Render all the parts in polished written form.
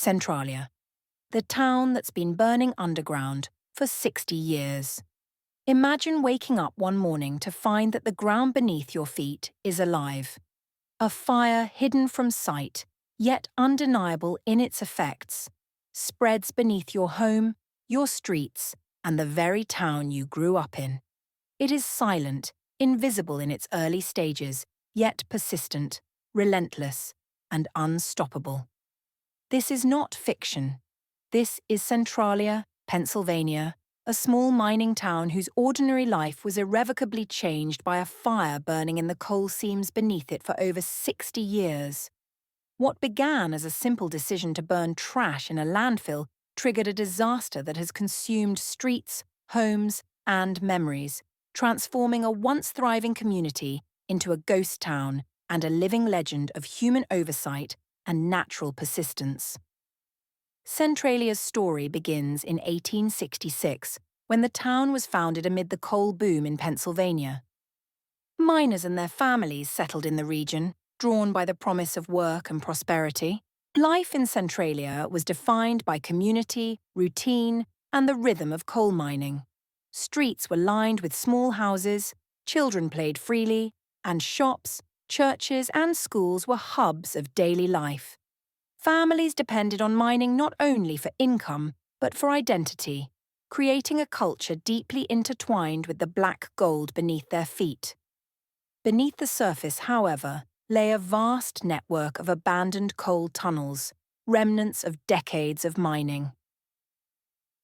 Centralia, the town that's been burning underground for 60 years. Imagine waking up one morning to find that the ground beneath your feet is alive. A fire hidden from sight, yet undeniable in its effects, spreads beneath your home, your streets, and the very town you grew up in. It is silent, invisible in its early stages, yet persistent, relentless, and unstoppable. This is not fiction. This is Centralia, Pennsylvania, a small mining town whose ordinary life was irrevocably changed by a fire burning in the coal seams beneath it for over 60 years. What began as a simple decision to burn trash in a landfill triggered a disaster that has consumed streets, homes, and memories, transforming a once thriving community into a ghost town and a living legend of human oversight and natural persistence. Centralia's story begins in 1866, when the town was founded amid the coal boom in Pennsylvania. Miners and their families settled in the region, drawn by the promise of work and prosperity. Life in Centralia was defined by community, routine, and the rhythm of coal mining. Streets were lined with small houses, children played freely, and shops, churches, and schools were hubs of daily life. Families depended on mining not only for income, but for identity, creating a culture deeply intertwined with the black gold beneath their feet. Beneath the surface, however, lay a vast network of abandoned coal tunnels, remnants of decades of mining.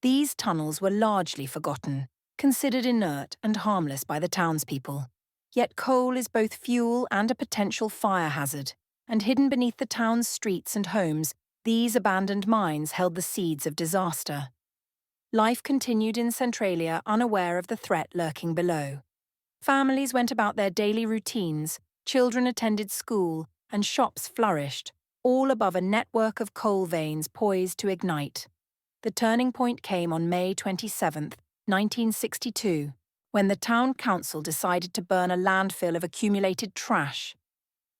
These tunnels were largely forgotten, considered inert and harmless by the townspeople. Yet coal is both fuel and a potential fire hazard, and hidden beneath the town's streets and homes, these abandoned mines held the seeds of disaster. Life continued in Centralia unaware of the threat lurking below. Families went about their daily routines, children attended school, and shops flourished, all above a network of coal veins poised to ignite. The turning point came on May 27, 1962, when the town council decided to burn a landfill of accumulated trash.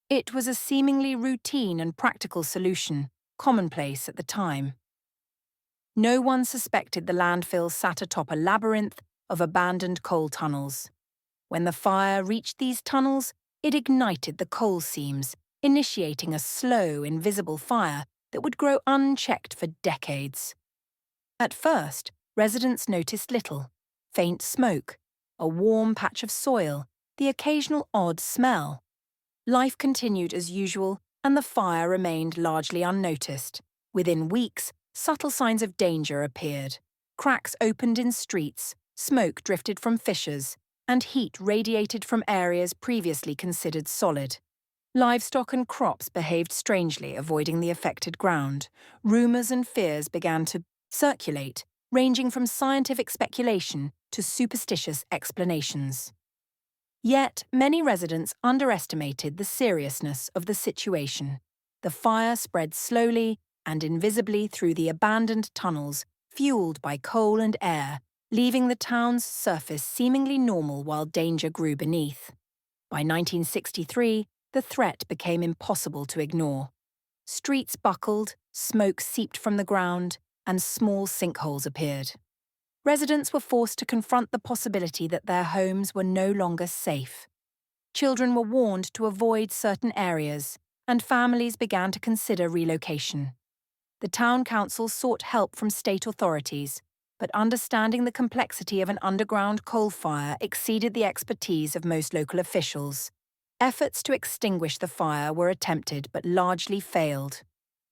It was a seemingly routine and practical solution, commonplace at the time. No one suspected the landfill sat atop a labyrinth of abandoned coal tunnels. When the fire reached these tunnels, it ignited the coal seams, initiating a slow, invisible fire that would grow unchecked for decades. At first, residents noticed little: faint smoke, a warm patch of soil, the occasional odd smell. Life continued as usual, and the fire remained largely unnoticed. Within weeks, subtle signs of danger appeared. Cracks opened in streets, smoke drifted from fissures, and heat radiated from areas previously considered solid. Livestock and crops behaved strangely, avoiding the affected ground. Rumours and fears began to circulate, ranging from scientific speculation to superstitious explanations. Yet, many residents underestimated the seriousness of the situation. The fire spread slowly and invisibly through the abandoned tunnels, fueled by coal and air, leaving the town's surface seemingly normal while danger grew beneath. By 1963, the threat became impossible to ignore. Streets buckled, smoke seeped from the ground, and small sinkholes appeared. Residents were forced to confront the possibility that their homes were no longer safe. Children were warned to avoid certain areas, and families began to consider relocation. The town council sought help from state authorities, but understanding the complexity of an underground coal fire exceeded the expertise of most local officials. Efforts to extinguish the fire were attempted but largely failed.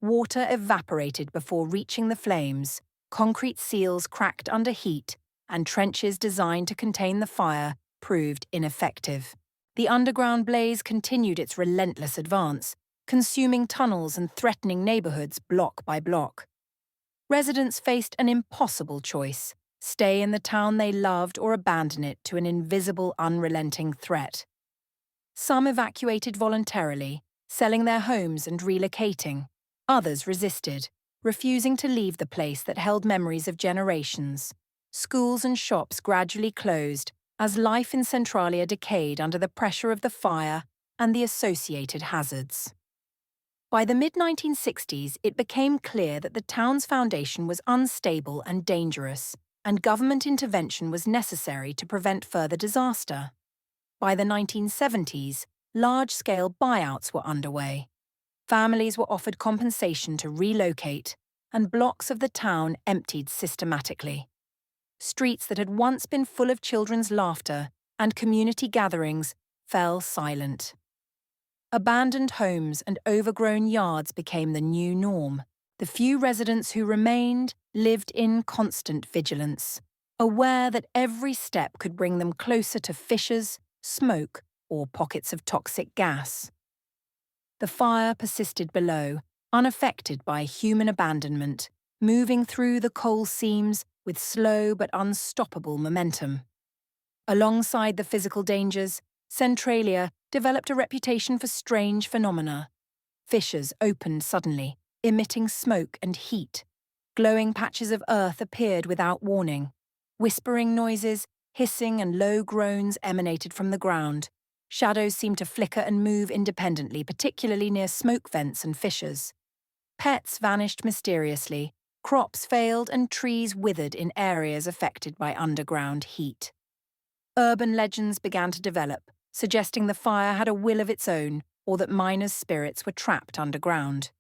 Water evaporated before reaching the flames, concrete seals cracked under heat, and trenches designed to contain the fire proved ineffective. The underground blaze continued its relentless advance, consuming tunnels and threatening neighborhoods block by block. Residents faced an impossible choice: stay in the town they loved or abandon it to an invisible, unrelenting threat. Some evacuated voluntarily, selling their homes and relocating. Others resisted, refusing to leave the place that held memories of generations. Schools and shops gradually closed as life in Centralia decayed under the pressure of the fire and the associated hazards. By the mid-1960s, it became clear that the town's foundation was unstable and dangerous, and government intervention was necessary to prevent further disaster. By the 1970s, large-scale buyouts were underway. Families were offered compensation to relocate, and blocks of the town emptied systematically. Streets that had once been full of children's laughter and community gatherings fell silent. Abandoned homes and overgrown yards became the new norm. The few residents who remained lived in constant vigilance, aware that every step could bring them closer to fissures, smoke, or pockets of toxic gas. The fire persisted below, unaffected by human abandonment, moving through the coal seams with slow but unstoppable momentum. Alongside the physical dangers, Centralia developed a reputation for strange phenomena. Fissures opened suddenly, emitting smoke and heat. Glowing patches of earth appeared without warning. Whispering noises, hissing and low groans emanated from the ground. Shadows seemed to flicker and move independently, particularly near smoke vents and fissures. Pets vanished mysteriously, crops failed and trees withered in areas affected by underground heat. Urban legends began to develop, suggesting the fire had a will of its own or that miners' spirits were trapped underground.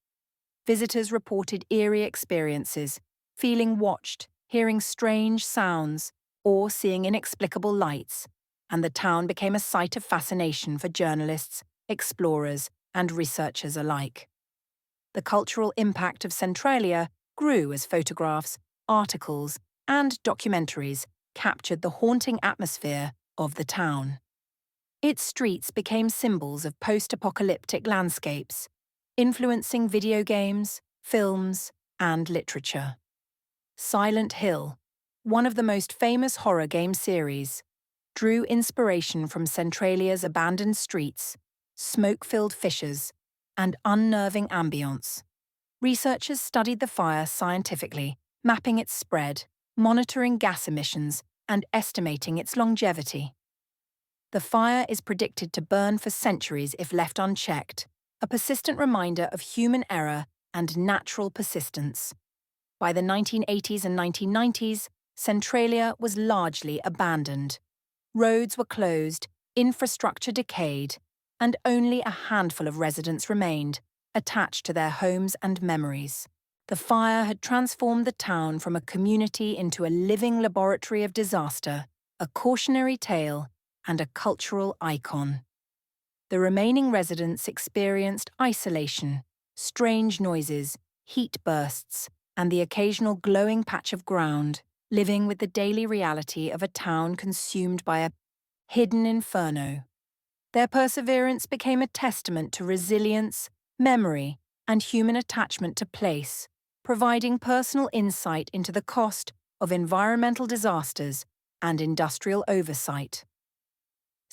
Visitors reported eerie experiences, feeling watched, hearing strange sounds, or seeing inexplicable lights, and the town became a site of fascination for journalists, explorers, and researchers alike. The cultural impact of Centralia grew as photographs, articles, and documentaries captured the haunting atmosphere of the town. Its streets became symbols of post-apocalyptic landscapes, influencing video games, films, and literature. Silent Hill, one of the most famous horror game series, drew inspiration from Centralia's abandoned streets, smoke-filled fissures, and unnerving ambience. Researchers studied the fire scientifically, mapping its spread, monitoring gas emissions, and estimating its longevity. The fire is predicted to burn for centuries if left unchecked, a persistent reminder of human error and natural persistence. By the 1980s and 1990s, Centralia was largely abandoned. Roads were closed, infrastructure decayed, and only a handful of residents remained, attached to their homes and memories. The fire had transformed the town from a community into a living laboratory of disaster, a cautionary tale, and a cultural icon. The remaining residents experienced isolation, strange noises, heat bursts, and the occasional glowing patch of ground, living with the daily reality of a town consumed by a hidden inferno. Their perseverance became a testament to resilience, memory, and human attachment to place, providing personal insight into the cost of environmental disasters and industrial oversight.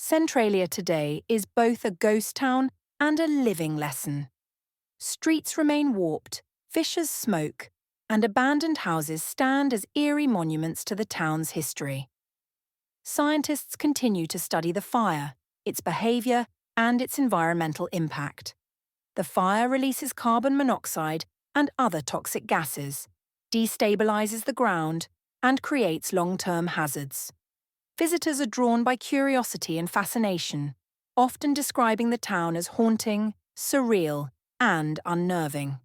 Centralia today is both a ghost town and a living lesson. Streets remain warped, fissures smoke, and abandoned houses stand as eerie monuments to the town's history. Scientists continue to study the fire, its behavior, and its environmental impact. The fire releases carbon monoxide and other toxic gases, destabilizes the ground, and creates long-term hazards. Visitors are drawn by curiosity and fascination, often describing the town as haunting, surreal, and unnerving.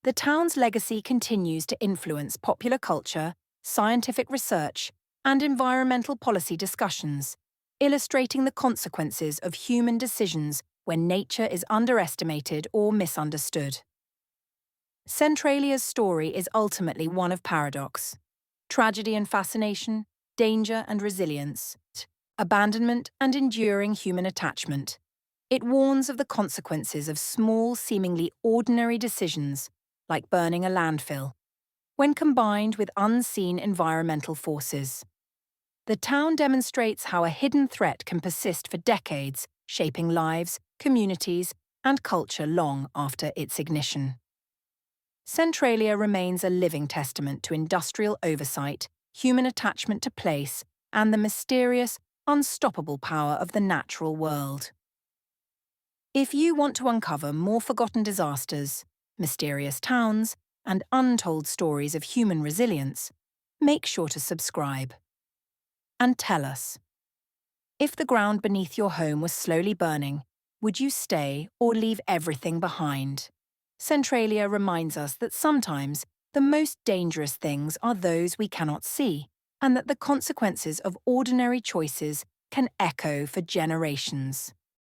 The town's legacy continues to influence popular culture, scientific research, and environmental policy discussions, illustrating the consequences of human decisions when nature is underestimated or misunderstood. Centralia's story is ultimately one of paradox, tragedy and fascination, danger and resilience, abandonment and enduring human attachment. It warns of the consequences of small, seemingly ordinary decisions, like burning a landfill, when combined with unseen environmental forces. The town demonstrates how a hidden threat can persist for decades, shaping lives, communities, and culture long after its ignition. Centralia remains a living testament to industrial oversight, human attachment to place, and the mysterious, unstoppable power of the natural world. If you want to uncover more forgotten disasters, mysterious towns, and untold stories of human resilience, make sure to subscribe. And tell us, if the ground beneath your home was slowly burning, would you stay or leave everything behind? Centralia reminds us that sometimes the most dangerous things are those we cannot see, and that the consequences of ordinary choices can echo for generations.